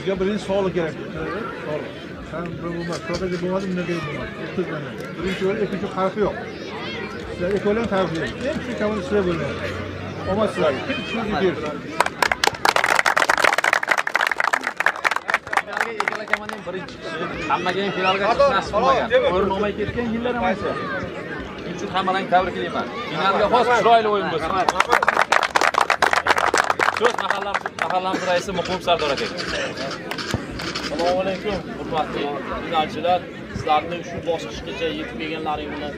Bizga birinchi sog'liq kerak. Sog'liq. Sen bo'lmas, to'g'riga bo'lmadi, bunday bo'lmas. Birinchi o'rin, ikkinchi farqi yo'q. Sizlar ikkovidan farqi yo'q. Eng kuchli komanda sizlar bo'ladi. Omad sizlarga. Kuchli ber. Ikkala komandaning birinchi kishi hammaga ham finalga chiqish nasib qilmagan. O'rin olmay ketgan yillar ham aytsa. Shuning uchun hammalarni tabriklayman. Finalga xos chiroyli o'yin bo'lsin. So'z mahallamiz raisi Muqim Sardor aka. Assalomu alaykum, hurmatli finalchilar. Sizlarni shu bosqichgacha yetib kelganlaringiz bilan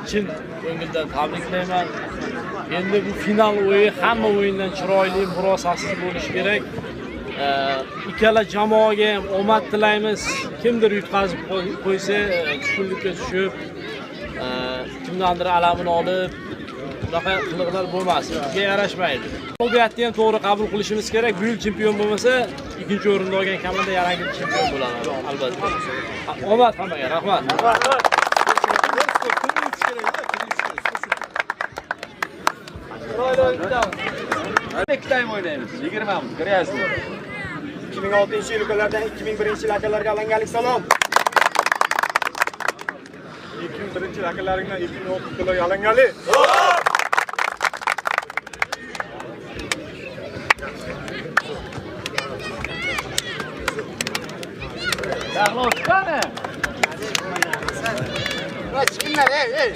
chin ko'ngildan tabriklayman. Endi bu final o'yini hamma o'yindan chiroyli, murosasiz bo'lishi kerak. Ikkala jamoaga ham omad tilaymiz. Kimdir yutqazib qo'ysa, tushkunlikka tushib, kimdandir alamini olib, bunaqa qiliqlar bo'lmasin. Bizga yarashmaydi. Mag'lubiyatni ham to'g'ri qabul qilishimiz kerak. Bu yil chempion bo'lmasa, ikkinchi o'rinda olgan komanda yangi chempion bo'ladi, albatta. Omad hammaga, rahmat. Ikki time o'ynaymiz. 20 gryazli. 2006-yil ukalardan 2001-yil akalarga alanganlik salom. 2001-yil akalaringdan 2006-yilga alanganlik. Sağlam çıkana. Chiqinglar, ey.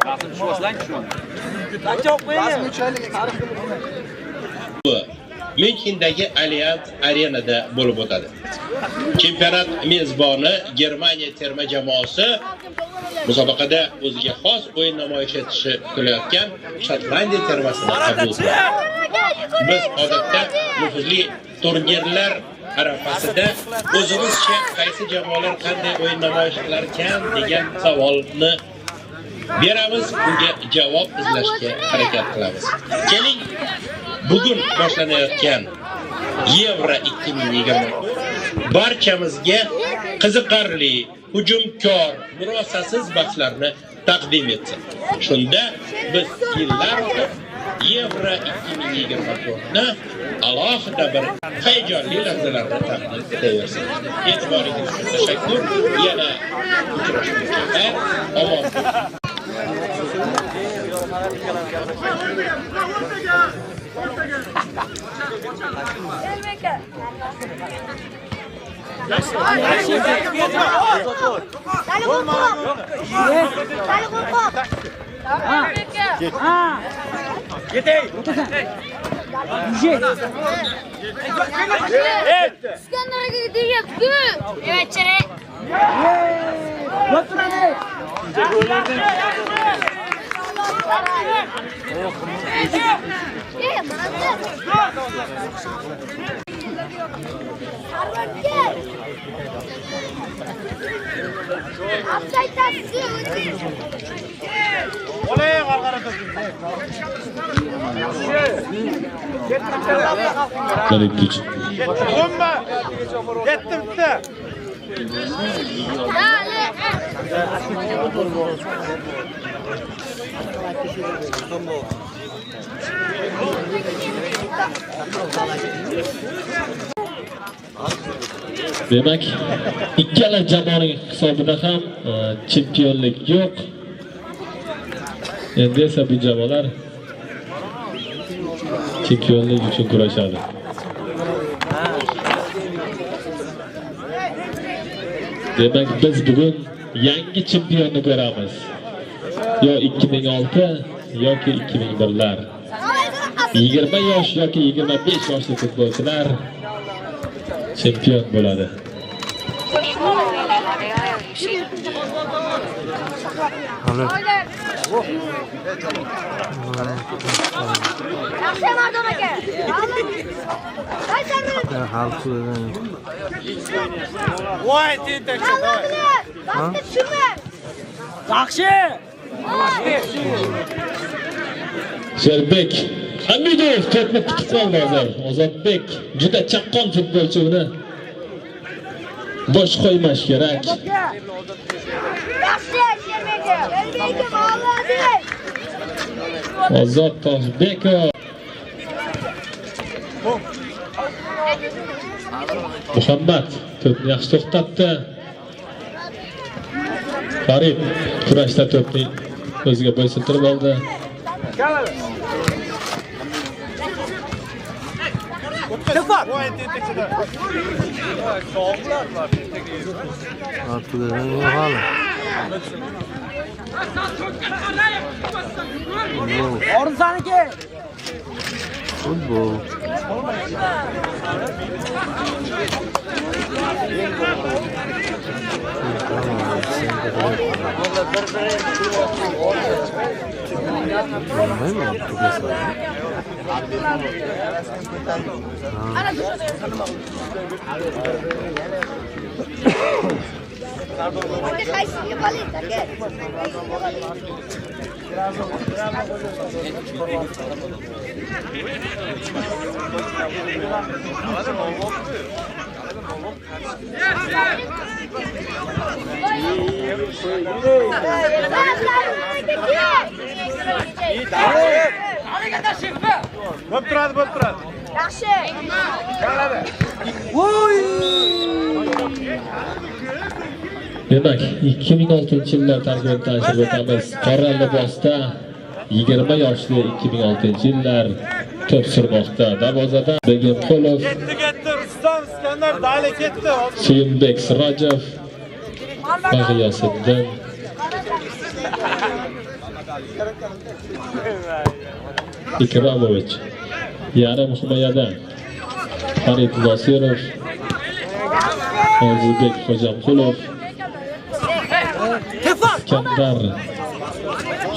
Qasım tushaslang shu. Münchendagi Allianz Arenada bo'lib o'tadi. Chempionat mezboni Germaniya terma jamoasi musobaqada o'ziga xos o'yin namoyish etishi kulayotgan Shotlandiya termasini qabul qildi. Biz odatda nufuzli turnirlar arafasida o'zimizcha qaysi jamoalar qanday o'yin namoyish qilar ekan degan savolni beramiz, bunga javob izlashga harakat qilamiz. Keling, bugun boshlanayotgan Euro 2020 barchamizga qiziqarli, hujumkor, murosasiz bahslarni taqdim etsin. Shunda biz yillar o'tib Euro 2024ni alohida bir hayajonli lahzalarni taqdim etaversin. E'tiboringiz uchun tashakkur. Yana uchrashguncha omon bo'ling. Demak, ikkala jamoaning hisobida ham chempionlik yo'q. Endi esa bu jamoalar chempionlik uchun kurashadi. Demak, biz bugun yangi chempionni ko'ramiz. Yo 2006 yoki 2001lar. 20 yosh yoki 25 yoshli futbolchilar chempion bo'ladi. Voy, tentakchi. Yaxshi. Sherbek Hamidov to'pni tutib qoldi hozir. Ozodbek juda chaqqon futbolchi, uni bosh qo'ymash kerak. Ozod Toshbekov Muhammad to'pni yaxshi to'xtatdi. Farid kurashda to'pni o'ziga bo'ysuntirib oldi. Bo'p turadi. Yaxshi. Demak, 2006-yillar tarkibini tanishib o'tamiz. Qora libosda 20 yoshli 2006-yillar to'p surmoqda. Darvozada Begimqulov, Ketdi, Rustam Iskandar dali ketdi. Suyunbek Sirojov, G'iyosiddin, Ikromovich. Yarim himoyada Farid Nosirov, Ozibek Xo'jamqulov, Iskandar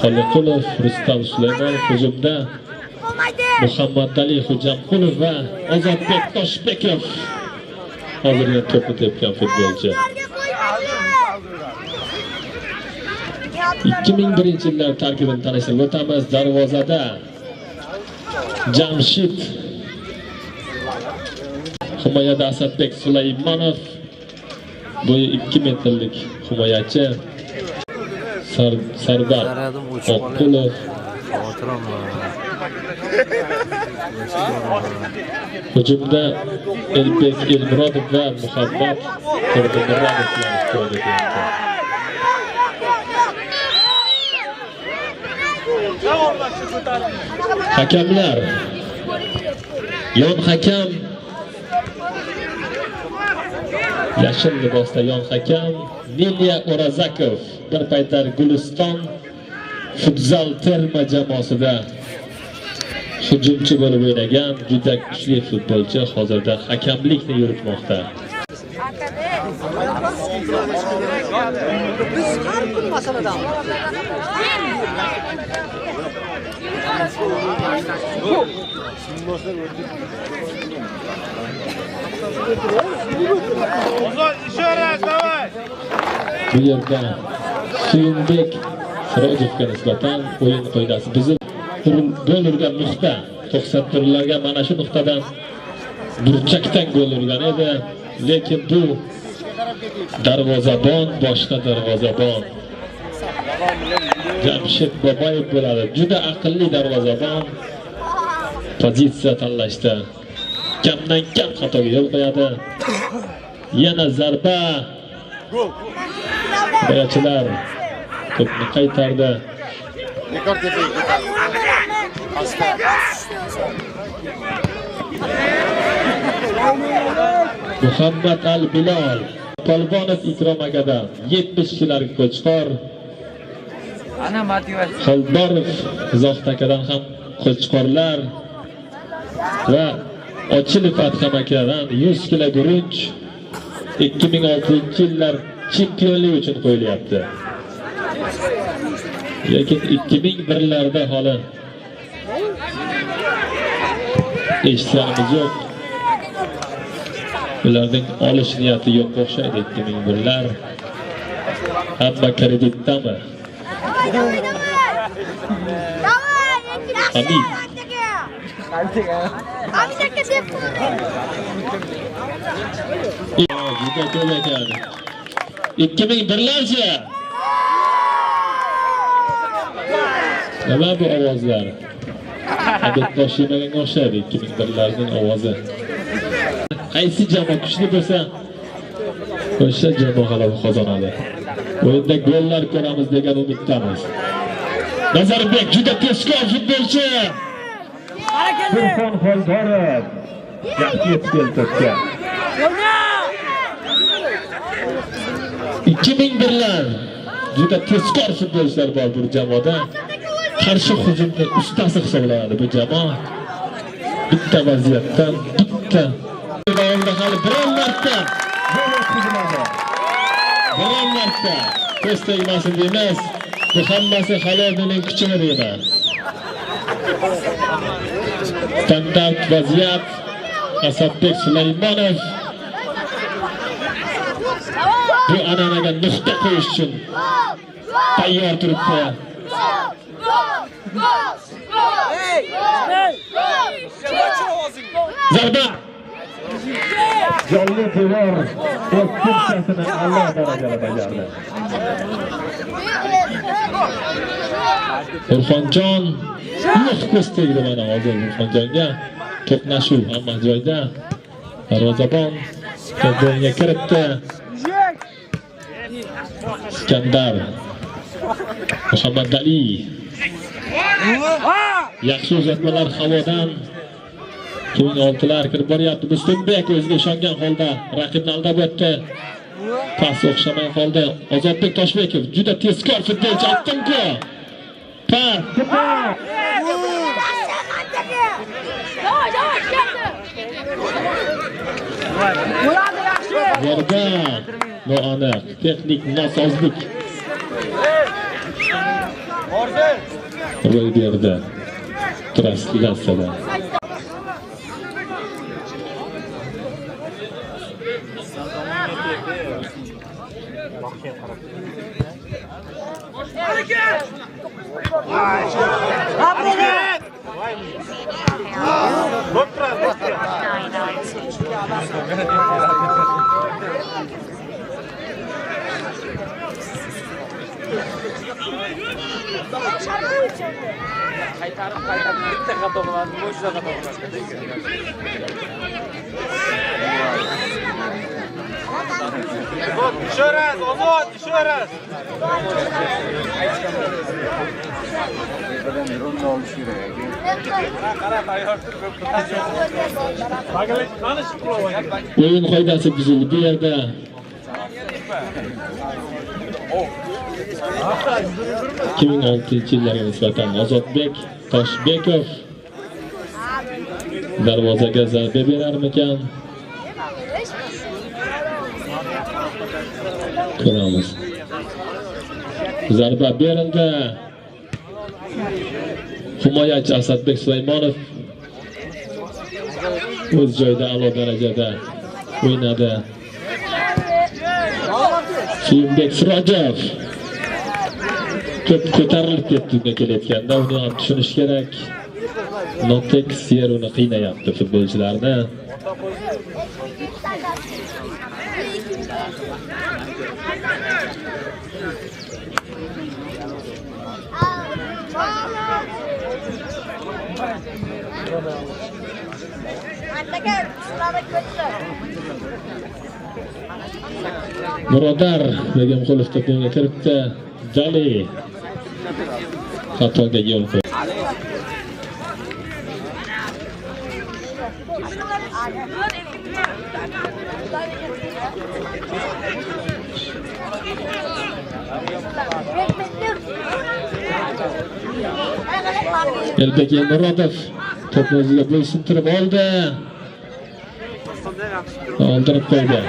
Xoliqulov, Rustam Sulaymonov hujumda Muhammadali Xo'jamqulov va Ozodbek Toshbekov hozirgi to'pni tepgan futbolchi. 2001-yillar tarkibini tanishib o'tamiz. Darvozada Jamshid, himoyada Asadbek Sulaymonov, bo'yi 2 metrlik himoyachi Sardar Oqqulov, hujumda Elbek Elmurodov va Muhammad Turdimurodov ishtirok etdi. Hakamlar. Yon hakam yashil libosda yon hakam Nilya O'razakov, bir paytlar Guliston futzal terma jamoasida hujumchi bo'lib o'ynagan juda kuchli futbolchi, hozirda hakamlikni yuritmoqda. Biz har kun masaladan. Bu yerda Suyunbek Sirojovga nisbatan o'yin qoidasi buzib, gol urgan nuqta 91larga mana shu nuqtadan burchakdan gol urgan edi, lekin bu darvozabon boshqa darvozabon Jamshid Boboyev bo'ladi. Juda aqlli darvozabon, pozitsiya tanlashda kamdan kam xatoga yo'l qo'yadi. Yana zarba. Himoyachilar to'pni qaytardi. Muhammad Al-Bilol, Polvonov Ikrom akadan 70 kishilik qo'chqor. Ana motivatsiya. Xolborov Zohid akadan ham qo'chqorlar va Ochilov Adham akadan 100 kg guruch 2006-yillar chempionlik uchun qo'yilyapti. Lekin 2001larda hali eshitganimiz yo'q. Ularning olish niyati yo'q o'xshaydi 2001lar. Hamma kreditdami? Hamid. Juda ko'p ekan. 2001larcha. Nima bu ovozlar? Adetda boshlamaganga o'xshaydi 2001larning ovozi. Qaysi jamoa kuchli bo'lsa, o'sha jamoa g'alaba qozonadi. O'yinda gollar ko'ramiz degan umiddamiz. Nazarbek juda tezkor futbolchi. Burxon Xoldorov yaxshi yetib keldi. 2001lar juda tezkor futbolchilar bor bu jamoada. Qarshi hujumda ustasi hisoblanadi bu jamoa. Bitta vaziyatdan bitta davomida hali biron marta gol o'tkaziladi. Biron marta ko'z tegmasin deymiz. Bu hammasi Halolning kuchini deyman. Standart vaziyat Asadbek Sulaymonov bu an'anaga nuqta qo'yish uchun tayyor turibdi. Zarba jonli devor o'z funksiyasini Alloh darajada bajardi. Urxonjon yo'q ko'z tegdi mana hozir Urxonjonga. To'qnashuv hamma joyda. Darvozabon to'pga kiritdi. Iskandar Muhammad Ali. Yaxshi uzatmalar havodan. 2006lar kirib boryapti. Muslimbek o'ziga ishongan holda raqibni aldab o'tdi. Pas o'xshamay qoldi. Ozodbek Toshbekov juda tezkor futbolchi aytdim-ku. Pas. Zarba noaniq, texnik nosozlik ro'y berdi. Translyatsiyada qaytarib bitta xato qiladi, o'sha xato qiladi. Еще раз, Ozod, еще раз. o'yin qoidasi buzildi bu yerda. Oh. 2006-yillarga nisbatan Ozodbek Toshbekov darvozaga zarba berarmikan? Ko'ramiz. Zarba berildi. Himoyachi Asadbek Sulaymonov o'z joyida a'lo darajada o'ynadi. Suyunbek Sirojov to'p ko'tarilib ketdi kelayotganda uni ham tushunish kerak. Notex yer uni qiynayapti futbolchilarni. Murodar Begemqulov to'pga kiritdi. Jali xatoga yo'l qo'ydi. Elbek Murodov to'pni o'ziga bo'ysuntirib oldi. Oldirib qo'ydi.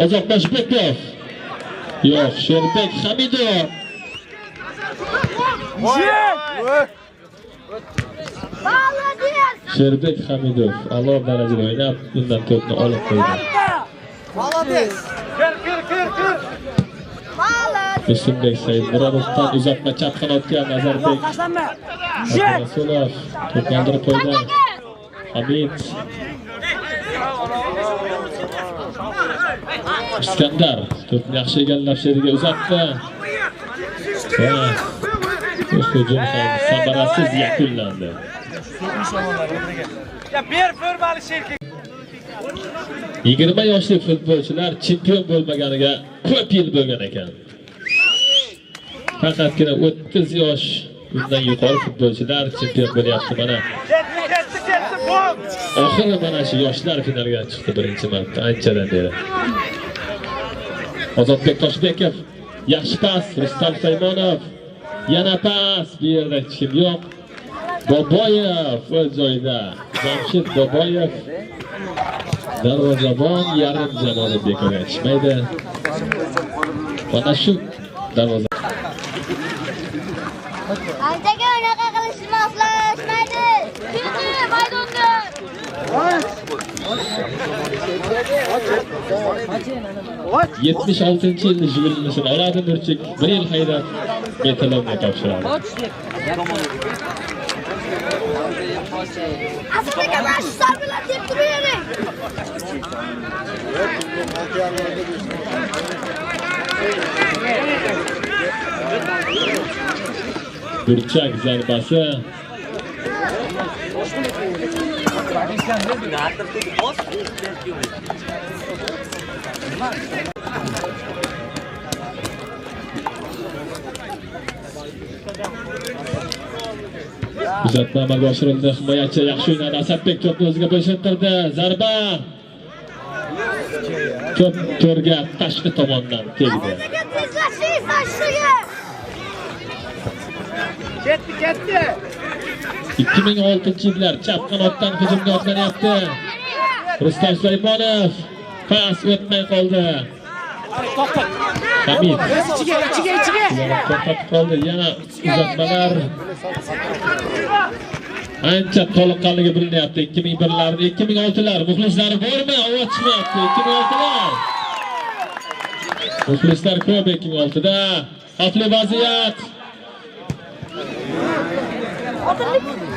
Ozod Toshbekov. Yo'q, Sherbek Hamidov. Sherbek Hamidov a'lo darajada o'ynab, undan to'pni olib qo'ydi. Молодец. Kir. Musulbek Saidmurodovdan uzatma chap qanotga Nazarbek Rasulov to'pni oldirib qo'ydi. Hamid Iskandar to'pni yaxshi egallab sheriga uzatdi. Va hujum ham samarasiz yakunlandi. 20 yoshli futbolchilar chempion bo'lmaganiga ko'p yil bo'lgan ekan. Faqatgina 30 yosh undan yuqori futbolchilar chempion bo'lyapti mana. Oxiri mana shu yoshlar finalga chiqdi birinchi marta anchadan beri. Ozodbek Toshbekov, yaxshi pas, Rustam Saymonov. Yana pas, bu yerda hech kim yo'q. Boboyev o'z joyida. Jamshid Boboyev darvozabon yarim jamoani bekor aytishmaydi. Mana shu darvoza. Anchaga unaqa qilishni xohlashmaydi. Chunki maydonda 76-yilni jubillasini oladi Nurchik. 1 yil haydab metalonga topshiradi. Aslida mana shu sarbilar deb turavering. Burchak zarbasi. Uzatma amalga oshirildi. Himoyachi yaxshi o'ynadi. Asadbek to'pni o'ziga bo'ysuntirdi. Zarba. To'p to'rga tashqi tomondan tegdi. Ketdi. 2006-yillar chap qanotdan hujumga otlanyapti. Rustam Suleymonov pas o'tmay qoldi. Hamid ichiga. To'xtatib qoldi. Yana uzatmalar. Ancha to'liqqanligi bilinyapti. 2001lar, 2006lar muxlislari bormi? Ovoz chiqmayapti. 2006lar. Muxlislar ko'p 2006da. Xavfli vaziyat.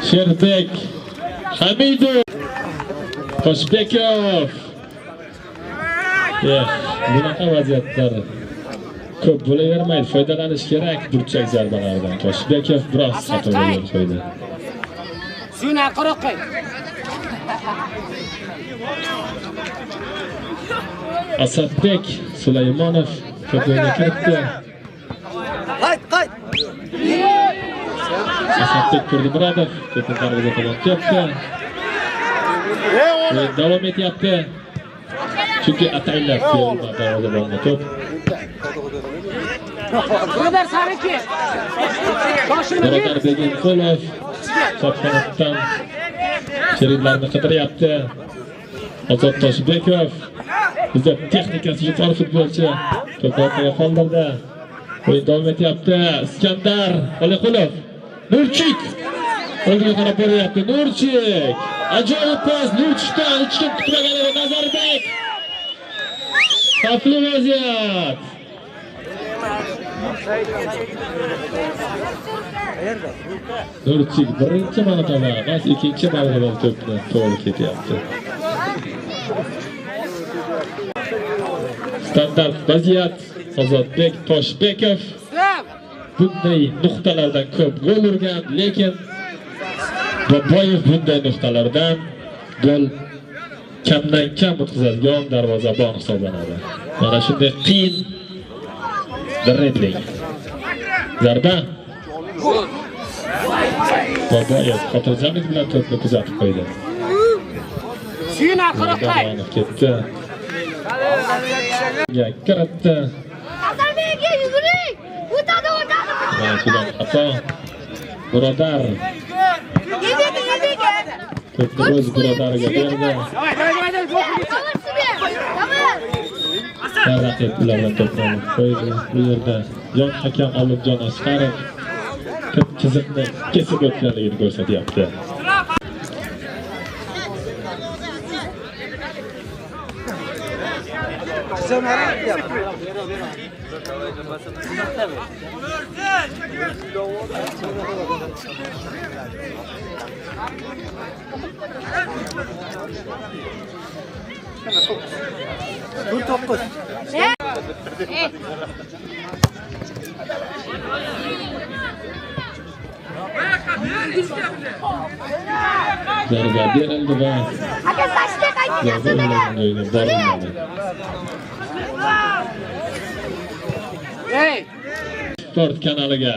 Sherbek Hamidov Toshbekov. Bunaqa vaziyatlar ko'p bo'lavermaydi. Foydalanish kerak burchak zarbalaridan. Toshbekov biroz xato qo'ydi. Suna qaroqqa. Asadbek Suleymonov to'pga kiritdi. Qayt. Asadbek Turdimurodov to'pni darvoza tomon tepdi. Davom etyapti. Chunki ataylab keldi darvozabonga to'p. Birodar Sariki. Birodar Beginqulov chap qanotdan sheriklarni qidiryapti. Ozod Toshbekov bizda texnikasi yuqori futbolchi to'pni orqaga qoldirdi. O'yin davom etyapti. Iskandar Oliqulov, Nurchik o'ziga qarab boryapti. Nurchik ajoyib pas. Nurchikdan hech kim kutmagan edi. Nazarbek xavfli vaziyat. Nurchik birinchi marotaba emas, ikkinchi marotaba to'pni to'g'ri ketyapti. Standart vaziyat. Ozodbek Toshbekov bunday nuqtalardan ko'p gol urgan, lekin Boboyev bunday nuqtalardan gol kamdan kam o'tkazadigan darvozabon hisoblanadi. Mana shunday qiyin dribling. Zarba. Boboyev xotirjamlik bilan to'pni kuzatib qo'ydi. Suna qaroqqa. Ketdi. Kiritdi. Azarbayga yuguring. O'tadi. Mana xato. Birodar. To'pni o'z birodariga berdi. Raqib ulardan to'pni qo'ydi. Bu yerda yon hakam Olimjon Asqarov chiziqni kesib o'tganligini ko'rsatyapti. Zarba berildi va Aka sashga qaytib borilmadi. Hey! Sport kanaliga.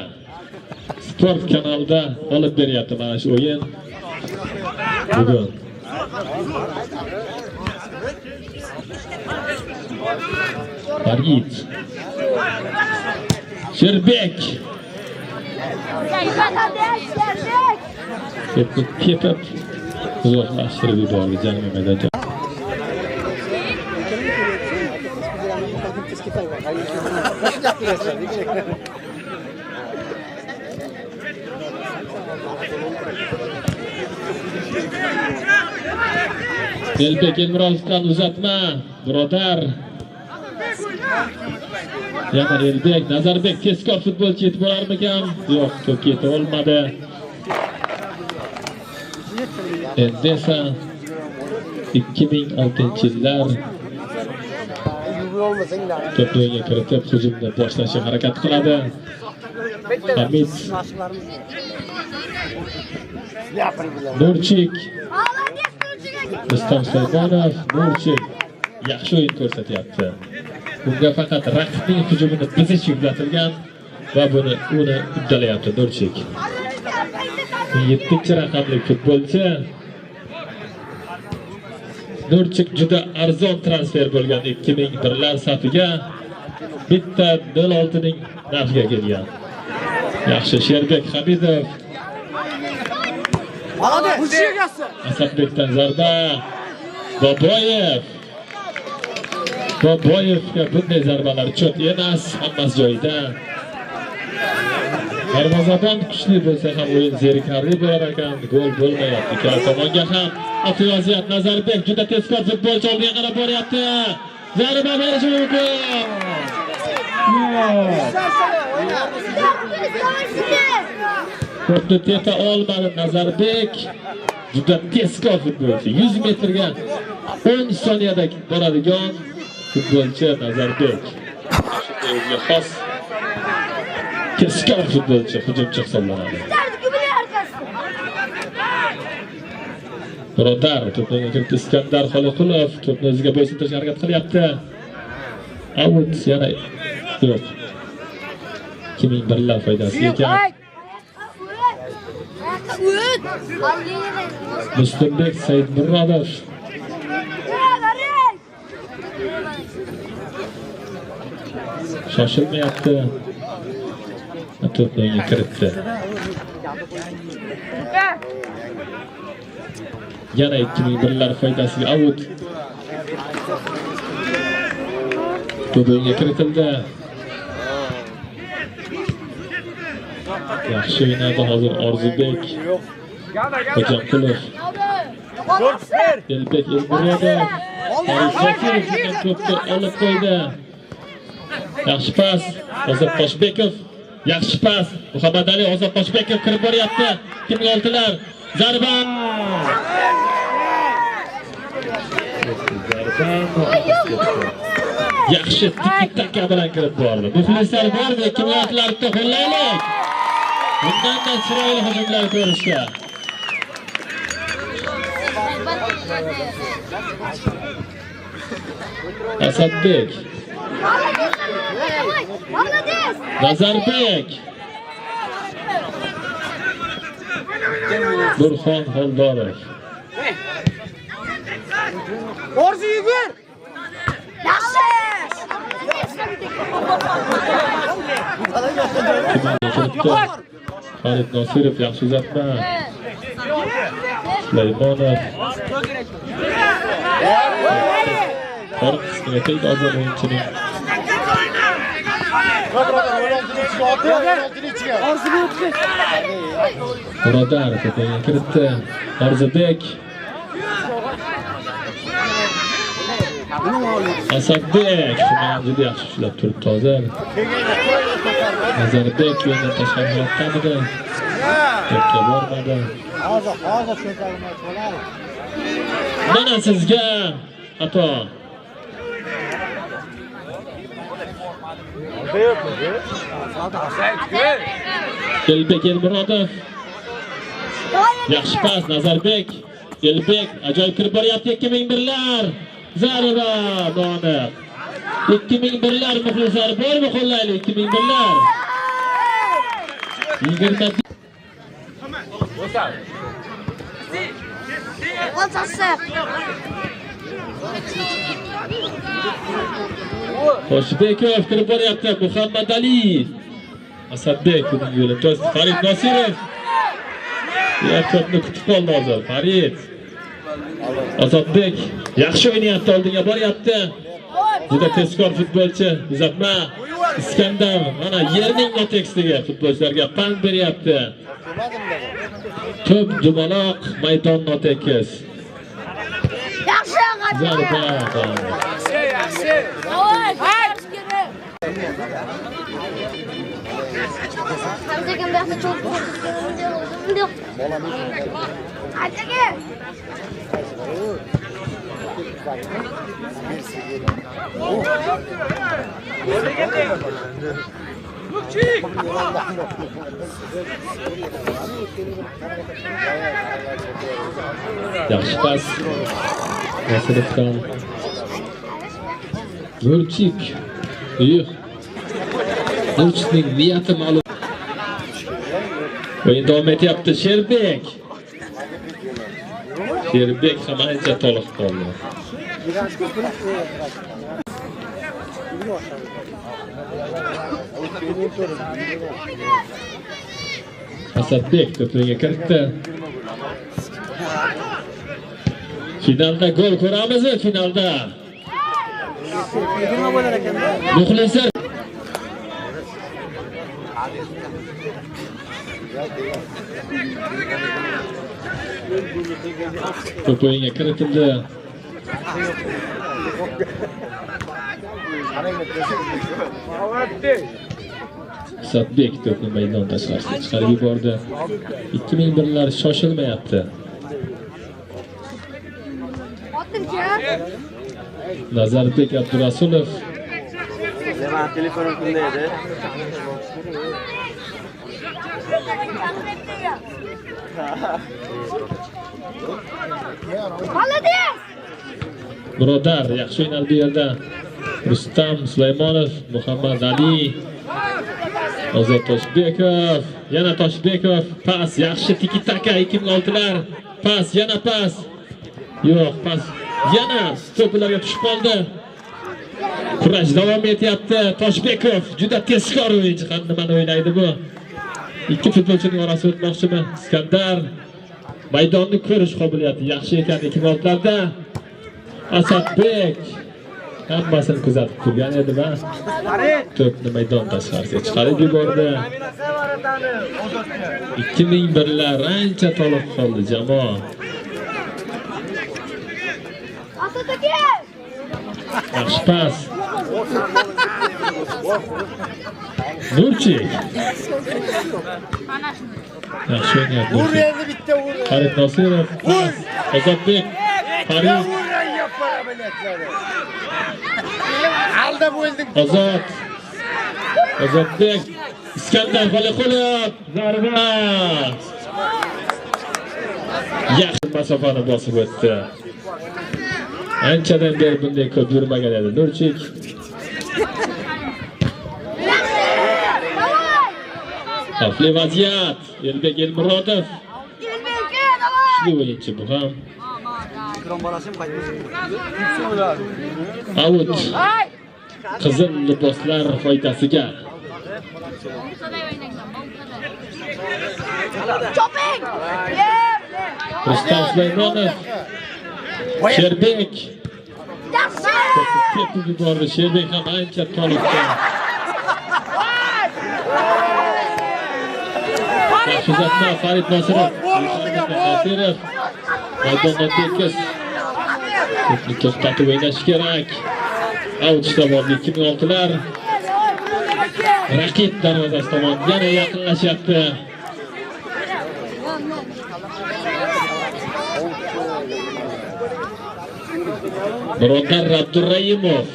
Sport kanalida olib beryapti mana shu o'yin. Bugun Fargit Sherbek tepib uzoqlashtirib yubordi jarima maydoncha. Elbek Elmurovdan uzatma, birodar. Yana Elbek, Nazarbek tezkor futbolchi yetib borarmikan? Yo'q, to'p yeta olmadi. Endi esa 2006-yillar to'pni o'yinga kiritib, hujumni boshlashga harakat qiladi. Hamid Nurchik Rustam Sultonov, Nurchik yaxshi o'yin ko'rsatyapti. Bunga faqat raqibning hujumini buzish yuklatilgan va uni uddalayapti Nurchik. 7-raqamli futbolchi. Nurchik juda arzon transfer bo'lgan 2001lar safiga bitta 06 ning narxiga kelgan. Yaxshi Sherbek Hamidov. Asadbekdan zarba. Boboyevga bunday zarbalar cho't emas, hammasi joyida. Darvozabon kuchli bo'lsa ham o'yin zerikarli bo'lar ekan, gol bo'lmayapti. Ikkala tomonga ham atiyoziyat. Nazarbek juda tezkor futbolchi oldiga qarab boryapti. Zarba berishi mumkin. To'pni teta olmadi Nazarbek. Juda tezkor futbolchi. 100 metrga 10 soniyada boradigan futbolchi Nazarbek. O'ziga xos tezkor futbolchi, hujumchi hisoblanadi. Birodar to'pni kiritdi Iskandar Xoliqulov, to'pni o'ziga bo'ysuntirishga harakat qilyapti. Out yana yo'q. 2001lar foydasiga ekan. Muslimbek Saidmurodov. Shoshilmayapti. To'pni kiritdi. Yana 2001lar foydasiga out. To'pga kiritildi. Yaxshi o'ynadi hozir Orzubek. Hojamqulov. Elbek Elmurodov. Farid to'pni olib qo'ydi. Yaxshi pas. Ozod Toshbekov. Yaxshi pas. Muhammad Ali Ozod Toshbekov kirib boryapti. 2006lar. Zarba. Yaxshi tik-taka bilan kirib bordi. Muxlislar bormi? 2006larni qo'llaylik. Bundan da chiroyli hujumlar ko'rishga. Asadbek. Nazarbek. Burxon Xoldorov. Orzu yugur. Xolid Nosirov yaxshi uzatma. Suleymonov. Korpusga tegdi hozir o'yinchining. Birodar to'pga kiritdi. Orzubek. Asadbek juda yaxshi ushlab turibdi hozir. Nazarbek yo'ldan tashqari yo'qmidi. To'pga bormadi. Mana sizga xato. Elbek Elmurodov. Yaxshi pas Nazarbek. Elbek ajoyib kirib boryapti 2001lar. Zarba Doniq. 2001lar muxlislar bormi qo'llaylik 2001lar. 20 Toshbekov kirib boryapti. Muhammad Ali. Asadbek buning yo'li to'st. Farid Nosirov. To'pni kutib oldi hozir. Farid. Asadbek yaxshi o'ynayapti, oldinga boryapti. Juda tezkor futbolchi. Uzatma. Iskandar mana yerning noteksligi futbolchilarga pand beryapti. To'p dumaloq, maydon notekis. Yaxshi, Zarba. yaxshi. Hamzaga bu yoqda to'p. Aytaga. Yaxshi pas. Nasirovdan. Nurchik. Nurchikning niyati ma'lum. O'yin davom etyapti. Sherbek. Sherbek ham ancha to'liq qoldi. Asadbek to'piga kiritdi. Finalda gol ko'ramizmi finalda? Muxlislar to'p o'yinga kiritildi. Asadbek to'pni maydon tashqarisiga chiqarib yubordi. 2001lar shoshilmayapti. Nazarbek Abdurasulov. Nima telefonim kunda edi? Молодец! Birodar yaxshi o'ynadi bu yerda. Rustam Sulaymonov, Muhammad Ali, Ozod Toshbekov, yana Toshbekov, pas yaxshi tiki-taka 2006lar. Pas, yana pas. Yo'q, pas. Yana to'plarga tushib qoldi. Kurash davom etyapti. Toshbekov juda tezkor o'yinchi. Qanday o'ynaydi bu? Ikki futbolchining orasiga o'tmoqchimi? Iskandar maydonni ko'rish qobiliyati yaxshi ekan 2006larda. Asadbek hammasini kuzatib turgan edi va to'pni maydon tashqarisiga chiqarib yubordi. 2001lar ancha to'liq qoldi jamoa. Yaxshi pas. Nurchik. Yaxshi o'ynayapti. Farid Nosirov. Ozodbek. Farid. Ozod. Ozodbek. Iskandar qo'li-qo'lab. Zarba. Yaxshi masofani bosib o'tdi. Anchadan beri bunday ko'p yurmagan edi Nurchik. Xavfli vaziyat. Elbek Elmurodov. Kuchli o'yinchi bu ham. Out. Qizil liboslar foydasiga. Rustam Sulaymonov. Sherbek. Tepib yubordi. Sherbek ham ancha toliqdi. Yaxshi uzatma Farid Nosirov. Nosirov. Maydonda tekis. To'pni to'xtatib o'ynash kerak. Outda bordi 2006lar. Raqib darvozasi tomon yana yaqinlashyapti. Birodar Abdurrayimov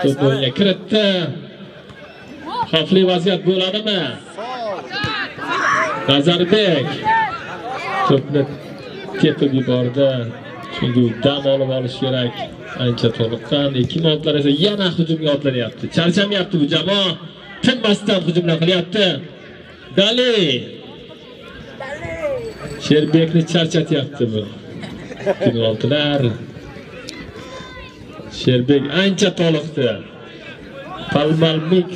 to'pni kiritdi. Xavfli vaziyat bo'ladimi? Nazarbek to'pni tepib yubordi. Chunki dam olib olish kerak. Ancha to'liqqan. 2 minutlar esa yana hujumga otlanyapti. Charchamayapti bu jamoa. Tinmasdan hujumlar qilyapti. Dali. Sherbekni charchatyapti bu. 2 minutlar. Sherbek ancha to'liqdi. Palmal mix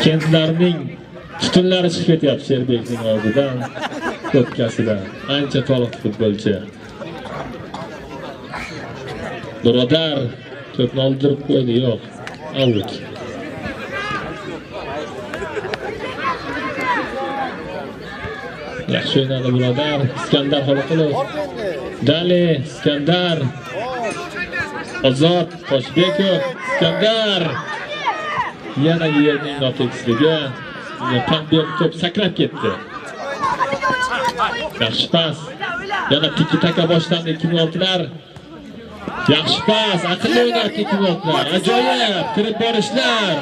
kentlarning tutunlari chiqib ketyapti Sherbekning oldidan, o'tkasidan. Ancha to'liq futbolchi. Birodar to'pni oldirib qo'ydi, yo'q. Out. Yaxshi o'ynadi Birodar. Iskandar Xoliqulov. Dali, Iskandar. Ozod Toshbekov, Iskandar. Yana yerning noteksligi. Pamber to'p sakrab ketdi. Yaxshi pas. Yana tiki-taka boshlandi 2006lar. Yaxshi pas, aqlli o'ynadi 2006lar. Ajoyib, kirib borishlar.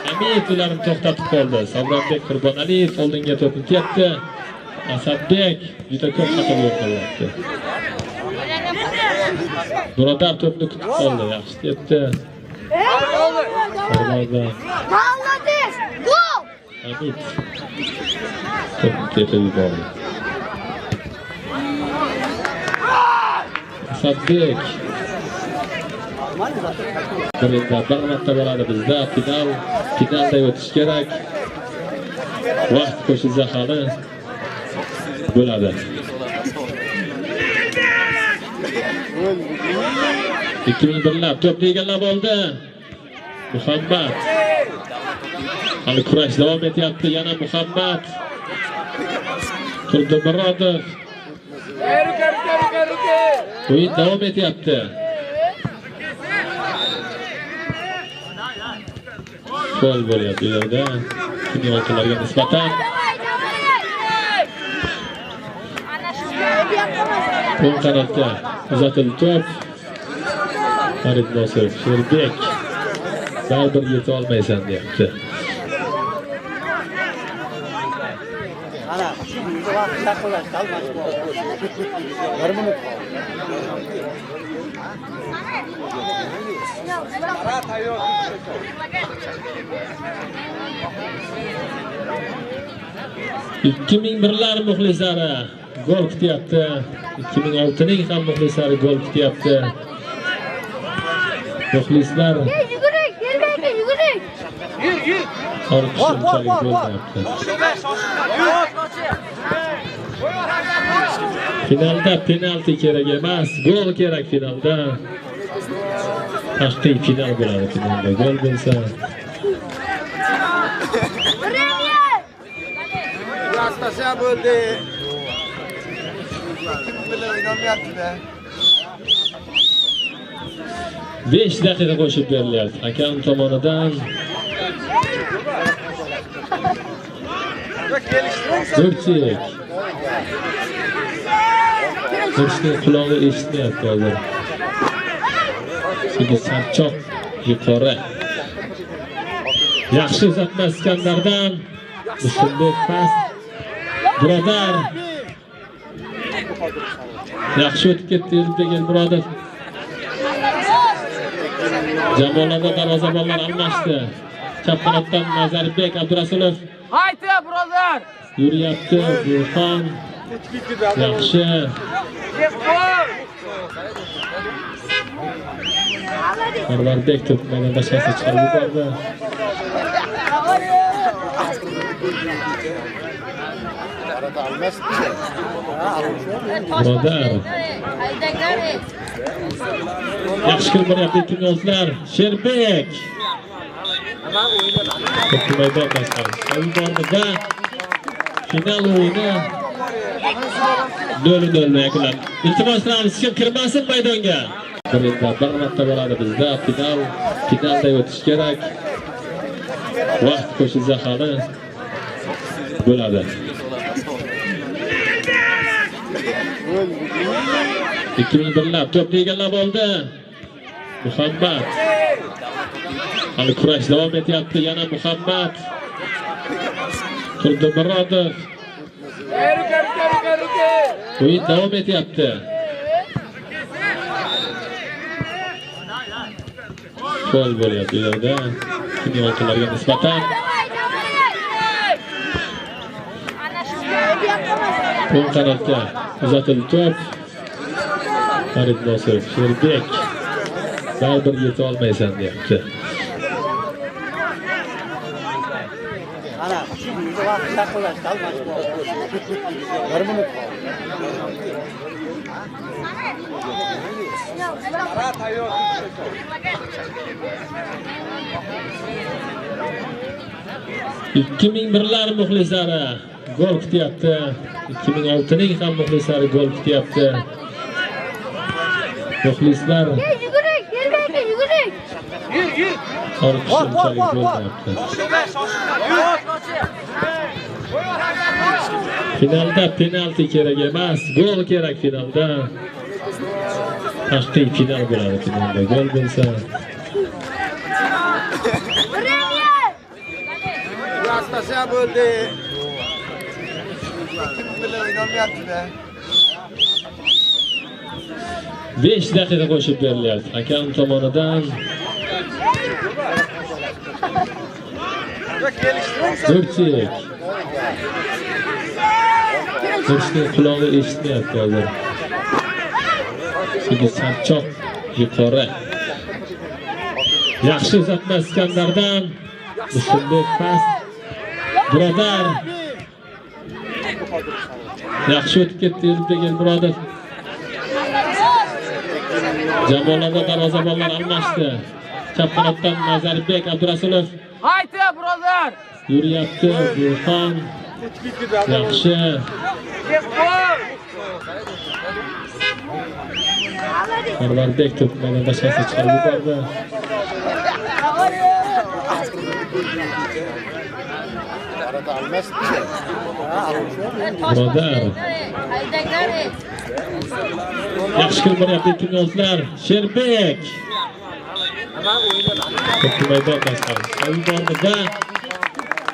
Hamid ularni to'xtatib qoldi. Sabronbek Qurbonaliyev oldinga to'pni tepdi. Asadbek juda ko'p xato yo'qolyapti. Birodar to'pni kutib qoldi. Yaxshi tepdi. Молодец! Гол! Hamid to'pni tepib yubordi. Asadbek bir marta bo'ladi bizda finalda o'tish kerak. Vaqt qo'shilsa hali bo'ladi. 2001lar to'pni egallab oldi. Muhammad. Hali kurash davom etyapti. Yana Muhammad. Turdimurodov. O'yin davom etyapti. Gol bo'lyapti bu yerda. Kimyolarga nisbatan. O'ng tarafda uzatildi to'p. Farid Nosirov, Sherbek. Baribir yeta olmaysan deyapti. $2001lar muxlislari gol kutyapti. 2006ning ham muxlislari gol kutyapti. Muxlislar Yugurik, yugurik. Orqishimchalik bo'lmayapti. Finalda penalti kerak emas, gol kerak finalda. Haqiqiy final bo'ladi finalda. Gol bo'lsa Rastasa bo'ldi. Bilan o'ynamayapti-da. 5 daqiqa qo'shib berilyapti hakam tomonidan. Zo'rchik. Zo'rchikning qulog'i eshitmayapti hozir. Chunki sarchoq yuqori. Yaxshi uzatma Iskandardan. Mushunday pas. Birodar. Yaxshi o'tib ketdi Elbek Murodov. Jamoalarda darvozabonlar almashdi. Chap qanotdan Nazarbek Abdurasulov. Haydi birodar. Yuriyapti Burxon. Yaxshi. Sarvarbek to'p maydonda tashqariga chiqarib yubordi. Birodar. Yaxshi qilyapti 2006lar. Sherbek. To'pni maydon tashqarisiga yubordi. Final o'yini 0-0 yakunlandi. Iltimos qilamiz, kim kirmasin maydonga. Bir marta bo'ladi bizda finalda o'tish kerak. Vaqt qo'shilsa hali bo'ladi. 2001lar to'pni egallab oldi. Muhammad. Hali kurash davom etyapti. Yana Muhammad. Turdimurodov. O'yin davom etyapti. Gol bo'lyapti bu yerda. Kimning oltilarga nisbatan o'ng tarafga uzatildi to'p. Farid Nosirov, Sherbek baribir yeta olmaysan deyapti. Ikki ming birlar muxlislari gol kutyapti. 2006ning ham muxlislari gol kutyapti. Muxlislar Yuguring, yerga yuguring. olqishlanchalik bo'lyapti. Finalda penalti kerak emas, gol kerak finalda. Haqiqiy final bo'ladi finalda. Gol bo'lsa Rastasa bo'ldi. Bilan o'ynayapti-da. 5 daqiqa qo'shib berilyapti. Hakam tomonidan Turchik. Turchikning qulog'i eshitmayapti hozir. Chunki charchoq yuqori. Yaxshi uzatma Iskandardan. Mushunbek pas. Birodar. Yaxshi o'tib ketdi Elbek Elmurodov. Jamoalarda darvozabonlar almashdi. Chap qanotdan Nazarbek Abdurasulov. Haydi birodar. Yuryapti Burxon. Yaxshi. Sarvarbek to'pni tashqariga chiqarib yubordi. Birodar. Yaxshi qilyapti ikkinchilar. Sherbek. To'pni maydon tashqarisiga yubordi.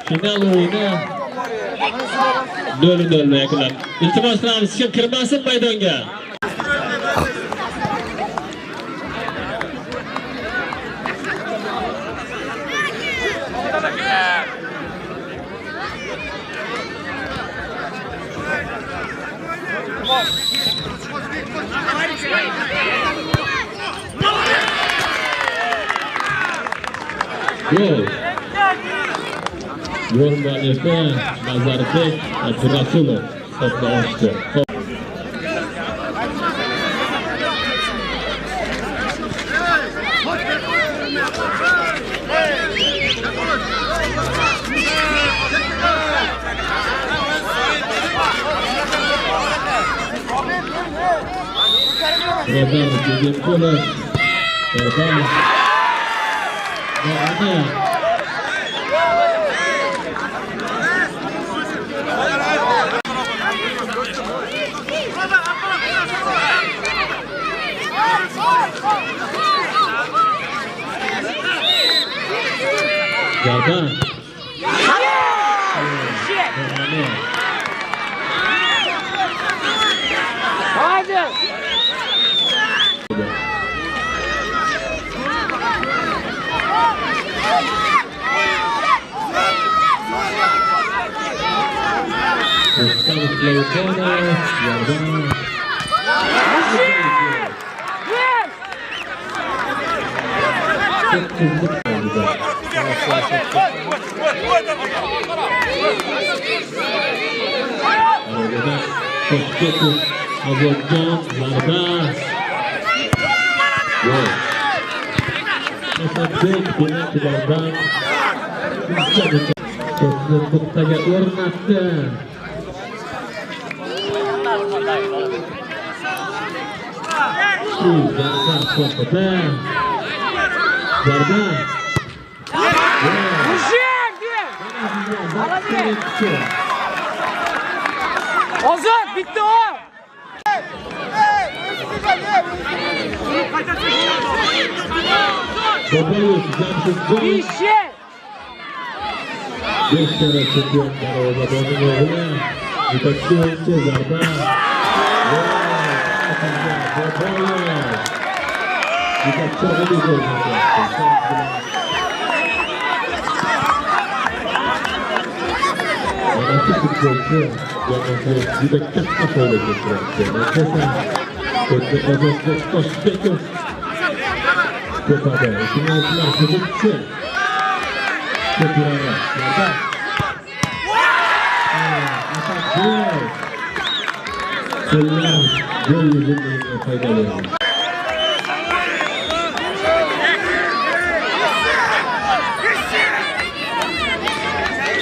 Final o'yini 0-0 yakunlandi. Iltimos qilamiz, kim kirmasin maydonga. Gol. Gol muallifi Nazarbek Abdurasulov hisobni ochdi. Birodar Jigimkulov. Birodar. Jardan. Haydi. To'pga o'rnatdi. Ozod bitti o. İşe. 5 tane çıkıyor. Yetakchi o'yinchi zarba. Yetakchi o'yinchi gol. Mana shu futbolchi jamoaga juda katta foyda keltiryapti. Ko'kka Ozodbek Toshbekov tepada. Ikkinchilar hujumchi. Ko'piradi. Qo'llar gol yuzini foydalanadi.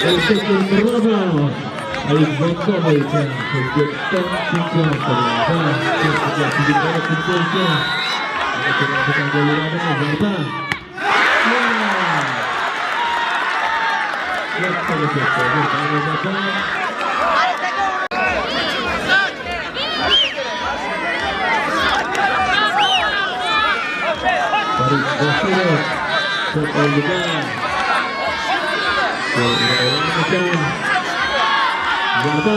Erkekler merhaba. Ayıp bakma için. Özbekistan çempiyonlarında. Türkiye Fiziksel Futbolcu. Amerika'dan golleri zarba. Yok tabii ki. Barış Basirov. Çok olduda. Zarba.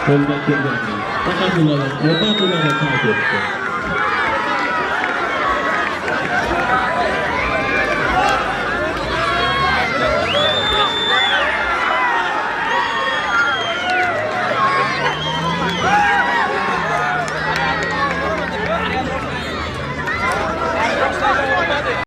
Koldan kelgan. Faqat ularni takip etdi.